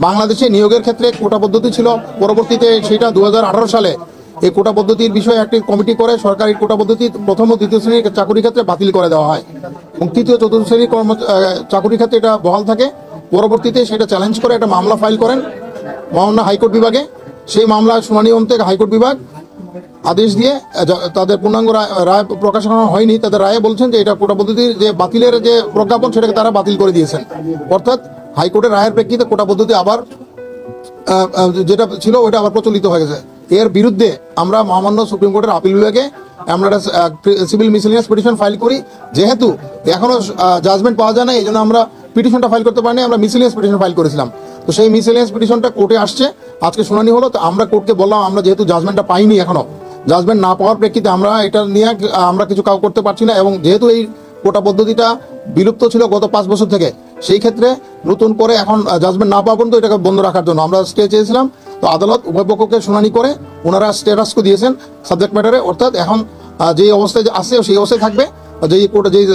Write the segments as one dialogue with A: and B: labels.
A: বাংলাদেশে নিয়োগের ক্ষেত্রে কোটা পদ্ধতি ছিল, পরবর্তীতে সেটা 2018 সালে এই কোটা পদ্ধতির বিষয়ে একটি কমিটি করে সরকারি কোটা পদ্ধতি প্রথম ও দ্বিতীয় শ্রেণীর চাকুরির ক্ষেত্রে বাতিল করে দেওয়া হয় এবং তৃতীয় চতুর্থ শ্রেণীর চাকুরির ক্ষেত্রে এটা বহাল থাকে। পরবর্তীতে সেটা চ্যালেঞ্জ করে একটা মামলা ফাইল করেন মহামান্য হাইকোর্ট বিভাগে। সেই মামলার শুনানি অন্তে হাইকোর্ট বিভাগ আদেশ দিয়ে তাদের পূর্ণাঙ্গ রায় প্রকাশ করা হয়নি। তাদের রায়ে বলছেন যে এটা কোটা পদ্ধতির যে বাতিলের যে প্রজ্ঞাপন সেটাকে তারা বাতিল করে দিয়েছেন। অর্থাৎ হাইকোর্টের রায়ের প্রেক্ষিতে কোটা পদ্ধতি আবার যেটা ছিল ওইটা আবার প্রচলিত হয়ে গেছে। এর বিরুদ্ধে আমরা মহামান্য সুপ্রিম কোর্টের আপিল বিভাগে আমরা একটা সিভিল মিসেলিনিয়াস পিটিশন ফাইল করি। যেহেতু এখনো জাজমেন্ট পাওয়া যায় না, এই জন্য আমরা পিটিশনটা ফাইল করতে পারিনি, আমরা মিসেলিনিয়াস পিটিশন ফাইল করেছিলাম। তো সেই মিসেলিনিয়াস পিটিশনটা কোর্টে আসছে, আজকে শুনানি হলো। তো আমরা কোর্টকে বললাম আমরা যেহেতু জাজমেন্টটা পাইনি, এখনো জাজমেন্ট না পাওয়ার প্রেক্ষিতে আমরা এটা নিয়ে আমরা কিছু কাউ করতে পারছি না, এবং যেহেতু এই কোটা পদ্ধতিটা বিলুপ্ত ছিল গত 5 বছর থেকে, সেই ক্ষেত্রে নতুন করে এখন জাজমেন্ট না পাওয়া পর্যন্ত এটাকে বন্ধ রাখার জন্য আমরা স্টে চেয়েছিলাম। তো আদালত উভয় পক্ষকে শুনানি করে ওনারা স্ট্যাটাসকো দিয়েছেন সাবজেক্ট ম্যাটারে, অর্থাৎ এখন যে অবস্থায় আছে সেই অবস্থায় থাকবে। যেই কোর্টে যেই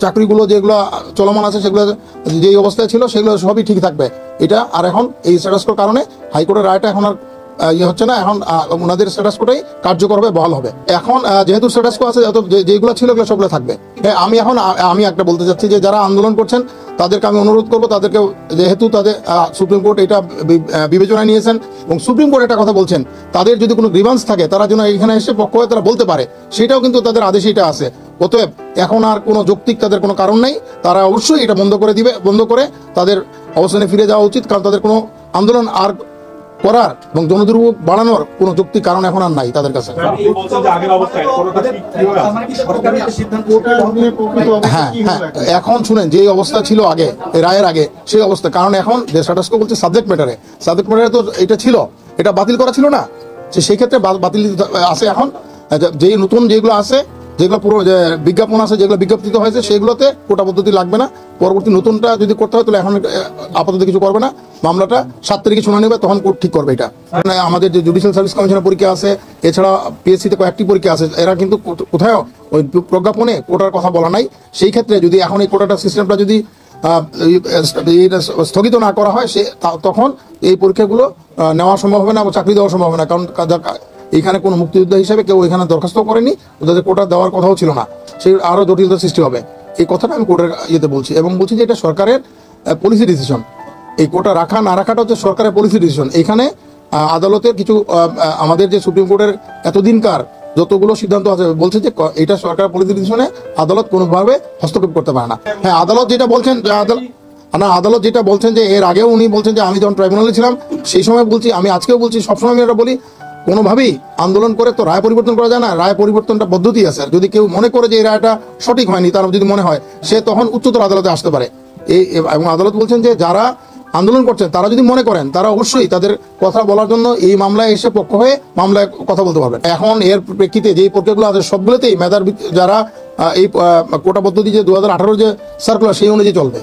A: চাকরিগুলো যেগুলো চলমান আছে সেগুলো যেই অবস্থায় ছিল সেগুলো সবই ঠিক থাকবে। এটা আর এখন এই স্ট্যাটাসকোর কারণে হাইকোর্টের রায়টা এখন আর হচ্ছে না, এখন ওনাদের স্ট্যাটাসকোটাই কার্যকর হবে, বহাল হবে। এখন যেহেতু স্ট্যাটাসকো আছে, যেগুলো ছিল এগুলো সবগুলো থাকবে। আমি একটা বলতে চাচ্ছি যে যারা আন্দোলন করছেন তাদেরকে আমি অনুরোধ করবো, তাদেরকে যেহেতু তাদের সুপ্রিম কোর্ট এটা বিবেচনায় নিয়েছেন এবং সুপ্রিম কোর্ট এটা কথা বলছেন, তাদের যদি কোনো গ্রিভান্স থাকে তারা যেন এখানে এসে পক্ষ হয়ে তারা বলতে পারে, সেটাও কিন্তু তাদের আদেশে এটা আছে। অতএব এখন আর কোনো যৌক্তিক তাদের কোনো কারণ নেই, তারা অবশ্যই এটা বন্ধ করে তাদের অবস্থানে ফিরে যাওয়া উচিত। কারণ তাদের কোনো আন্দোলন আর করার এবং জনদুর্ভোগ বাড়ানোর কোনো যৌক্তিক কারণ এখন আর নাই তাদের কাছে। হ্যাঁ, এখন শুনেন যে অবস্থা ছিল আগে রায়ের আগে সেই অবস্থা, কারণ এখন যে স্ট্যাটাসকো বলছে সাবজেক্ট ম্যাটারে তো এটা ছিল, এটা বাতিল করা ছিল না, সেই ক্ষেত্রে বাতিল আছে। এখন যে নতুন যেগুলো আছে, যেগুলো পুরো যে বিজ্ঞাপন আছে, যেগুলো বিজ্ঞপ্তিত হয়েছে, সেগুলোতে কোটা পদ্ধতি লাগবে না। পরবর্তী নতুনটা যদি করতে হয় তাহলে এখন আপাতত কিছু করবে না, মামলাটা 7 তারিখে শুনানি হবে, তখন কোর্ট ঠিক করবে এটা। আমাদের যে জুডিশিয়াল সার্ভিস কমিশনের পরীক্ষা আছে, এছাড়া পিএসসিতে কয়েকটি পরীক্ষা আছে, এরা কিন্তু কোথাও ওই প্রজ্ঞাপনে কোটার কথা বলা নাই। সেই ক্ষেত্রে যদি এখন এই কোটাটা সিস্টেমটা যদি স্থগিত না করা হয়, তখন এই পরীক্ষাগুলো নেওয়া সম্ভব হবে না এবং চাকরি দেওয়া সম্ভব হবে না। কারণ এখানে কোনো মুক্তিযোদ্ধা হিসেবে কেউ এখানে দরখাস্ত করেনি, ওদের কোটা দেওয়ার কথাও ছিল না, সেই আরো জটিলতা সৃষ্টি হবে। এই কথাটা আমি কোর্টের ইয়েতে বলছি, এবং বলছি যে এটা সরকারের পলিসি ডিসিশন। এই কোটা রাখা না রাখাটা হচ্ছে সরকারের পলিসি ডিসিশন। এখানে আদালতের কিছু আমাদের যে সুপ্রিম কোর্টের এতদিনকার যতগুলো সিদ্ধান্ত আছে বলছে যে এটা সরকারের পলিসি ডিসিশনে আদালত কোনোভাবে হস্তক্ষেপ করতে পারে না। হ্যাঁ, আদালত যেটা বলছেন যে এর আগেও উনি বলছেন যে আমি যখন ট্রাইব্যুনালে ছিলাম সেই সময় বলছি, আমি আজকেও বলছি, সবসময় আমি এটা বলি, কোনোভাবেই আন্দোলন করে তো রায় পরিবর্তন করা যায় না। রায় পরিবর্তনটা পদ্ধতি আছে, যদি কেউ মনে করে যে এই রায়টা সঠিক হয়নি, তার যদি মনে হয়, সে তখন উচ্চতর আদালতে আসতে পারে। এবং আদালত বলছেন যে যারা আন্দোলন করছেন তারা যদি মনে করেন, তারা অবশ্যই তাদের কথা বলার জন্য এই মামলায় এসে পক্ষ হয়ে মামলায় কথা বলতে পারবেন। এখন এর প্রেক্ষিতে যে প্রক্রিয়াগুলো আছে সবগুলোতেই মেধার যারা এই কোটা পদ্ধতি যে 2018 যে সার্কুলার সেই অনুযায়ী চলবে।